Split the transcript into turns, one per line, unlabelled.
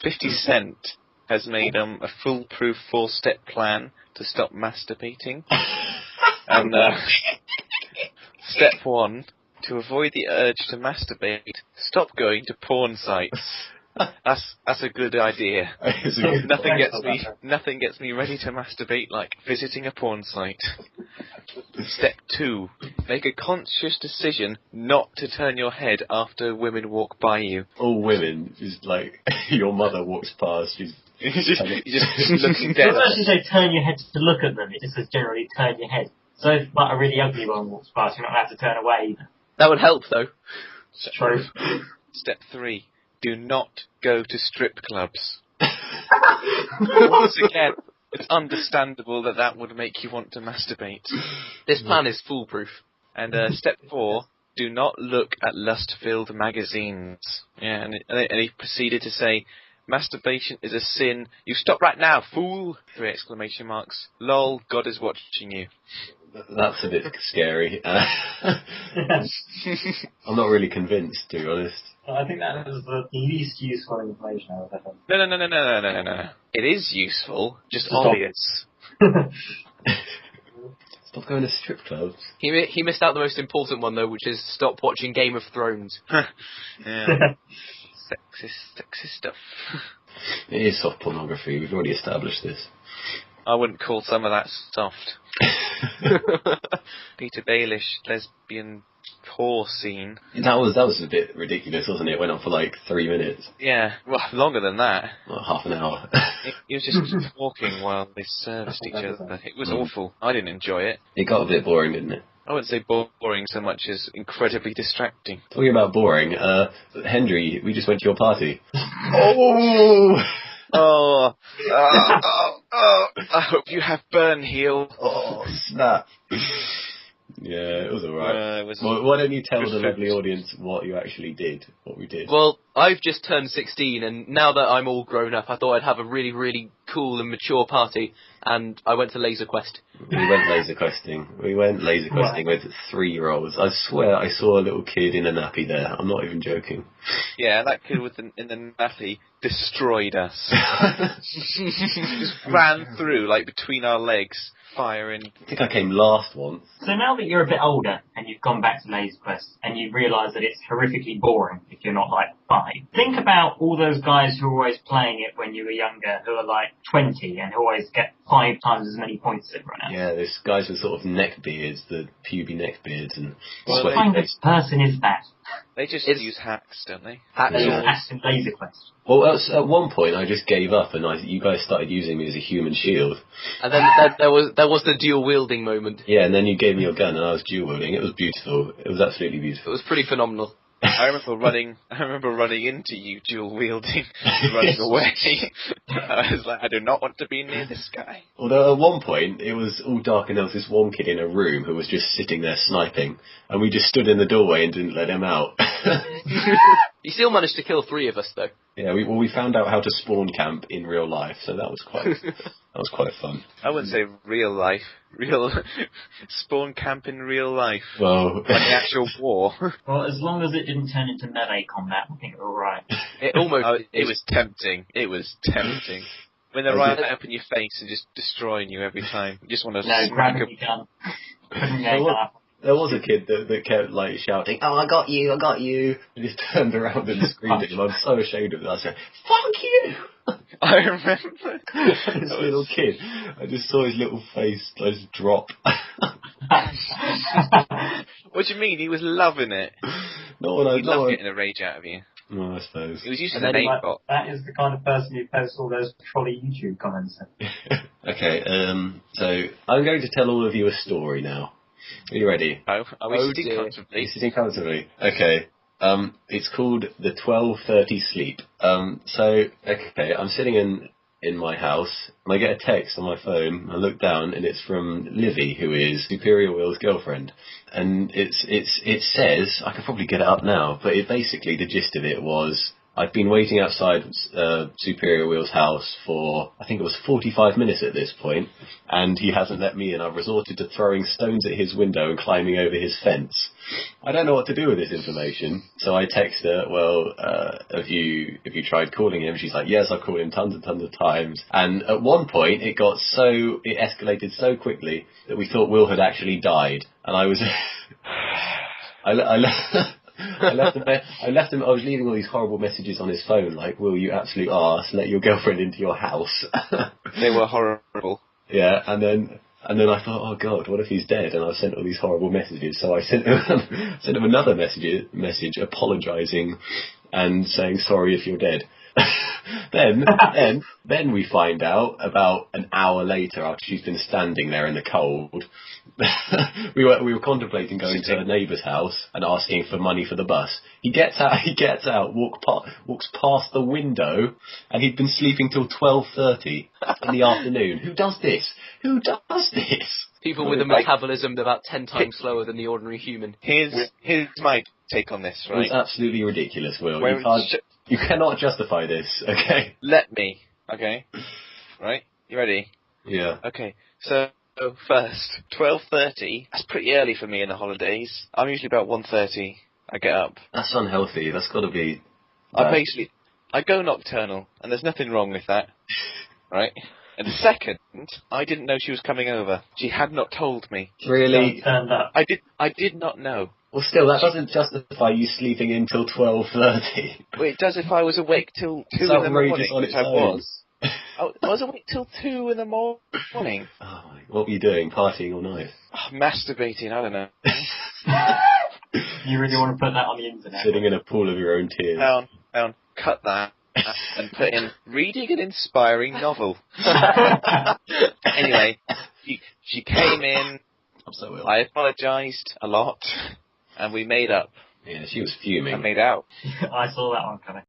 50 Cent has made a foolproof 4-step plan to stop masturbating. And step 1, to avoid the urge to masturbate, stop going to porn sites. That's a good idea. Nothing gets me ready to masturbate like visiting a porn site. Step 2, make a conscious decision not to turn your head after women walk by you.
All women, just like your mother walks past, you're
just looking
It
dead.
doesn't actually say turn your head to look at them, it just says generally turn your head. So if like a really ugly one walks past, you're not going to have to turn away.
That would help, though.
True.
Step 3, do not go to strip clubs. Once again, it's understandable that would make you want to masturbate.
This plan is foolproof.
And step 4, do not look at lust-filled magazines. Yeah, and he proceeded to say, masturbation is a sin. You stop right now, fool! 3 exclamation marks. Lol, God is watching you.
That's a bit scary. I'm not really convinced, to be honest.
I think that was the least useful information I've ever had.
No. It is useful, just obvious.
Stop going to strip clubs.
He missed out the most important one, though, which is stop watching Game of Thrones.
Yeah. Sexist stuff.
It is soft pornography, we've already established this.
I wouldn't call some of that soft. Peter Baelish lesbian whore scene.
That was a bit ridiculous, wasn't it? It went on for like 3 minutes.
Yeah, well, longer than that.
Well, half an hour.
He was just talking while they serviced each other. It was awful. I didn't enjoy it.
It got a bit boring, didn't it?
I wouldn't say boring so much as incredibly distracting.
Talking about boring, Hendry, we just went to your party. Oh!
I hope you have burn heal.
Oh, snap. Yeah, it was alright. Well, why don't you tell the lovely audience what you actually did, what we did?
Well, I've just turned 16, and now that I'm all grown up, I thought I'd have a really, really cool and mature party, and I went to Laser Quest.
We went laser questing with 3-year-olds. I swear I saw a little kid in a nappy there. I'm not even joking.
Yeah, that kid in the nappy destroyed us. Just ran through, like, between our legs, firing.
I think I came last once.
So now that you're a bit older and you've gone back to Laser Quest and you realise that it's horrifically boring if you're not like 5, think about all those guys who were always playing it when you were younger who are like 20 and who always get 5 times as many points as everyone else.
Yeah, there's guys with sort of neck beards, the puby neck beards and
What kind of person is that?
They just use hacks, don't they?
They use hacks in Laser Quest.
Well, at one point I just gave up and you guys started using me as a human shield.
And then there was the dual wielding moment.
Yeah, and then you gave me your gun and I was dual wielding. It was beautiful. It was absolutely
It
beautiful.
was pretty phenomenal.
I remember running into you, dual wielding, running away. I was like, I do not want to be near this guy.
Although at one point it was all dark and there was this one kid in a room who was just sitting there sniping, and we just stood in the doorway and didn't let him out.
You still managed to kill 3 of us, though.
Yeah, we found out how to spawn camp in real life, so that was quite fun.
I wouldn't say real life. Real spawn camp in real life.
Well,
like the actual war.
Well, as long as it didn't turn into melee combat, I think we're alright.
It was tempting. It was tempting. When they're right up in your face and just destroying you every time. You just want to smack
grabbing your gun. Putting your gun up.
There was a kid that kept like shouting, "Oh, I got you, I got you!" And just turned around and screamed at him. I'm so ashamed of that. I said, "Fuck you!"
I remember
this little kid. I just saw his little face just drop.
What do you mean? He was loving it.
Not when I
He loved getting a rage out of you.
No, I suppose.
He was using the name bot.
That is the kind of person who posts all those trolley YouTube comments.
Okay, so I'm going to tell all of you a story now. Are you ready?
Oh, are we sitting comfortably?
Are you sitting comfortably? Okay. It's called the 12:30 sleep. Okay, I'm sitting in my house and I get a text on my phone. I look down and it's from Livy, who is Superior Will's girlfriend. And it says, I could probably get it up now, but basically the gist of it was, I've been waiting outside Superior Wheel's house for, I think it was 45 minutes at this point, and he hasn't let me in. I've resorted to throwing stones at his window and climbing over his fence. I don't know what to do with this information, so I text her, well, have you tried calling him? She's like, yes, I've called him tons and tons of times. And at one point, it escalated so quickly that we thought Will had actually died. And I was... I left him. I was leaving all these horrible messages on his phone, like, "Will, you absolute arse, let your girlfriend into your house."
They were horrible.
Yeah, and then I thought, oh God, what if he's dead? And I've sent all these horrible messages. So I sent him another message apologising and saying sorry if you're dead. Then we find out about an hour later, after she's been standing there in the cold. we were contemplating going to a neighbour's house and asking for money for the bus. He gets out, walks past the window, and he'd been sleeping till 12:30 in the afternoon. Who does this?
People with a metabolism about 10 times slower than the ordinary human.
Here's my take on this, right?
It's absolutely ridiculous, Will. You cannot justify this, okay?
Let me, okay? Right? You ready?
Yeah.
Okay, so first, 12:30, that's pretty early for me in the holidays. I'm usually about 1:30, I get up.
That's unhealthy, that's got to be...
I go nocturnal, and there's nothing wrong with that, right? And second, I didn't know she was coming over. She had not told me.
Really?
Turned up.
I did not know.
Well, still, that doesn't justify you sleeping in till 12:30.
Well, it does if I was awake till 2 in the morning, which I was. I was awake till 2 in the morning.
Oh, what were you doing? Partying all night?
Oh, masturbating, I don't know.
You really want to put that on the internet?
Sitting in a pool of your own tears.
Down, cut that, and put in reading an inspiring novel. Anyway, she came in.
I'm so ill.
I apologised a lot, and we made up.
Yeah, she was fuming.
I made out.
I saw that one coming.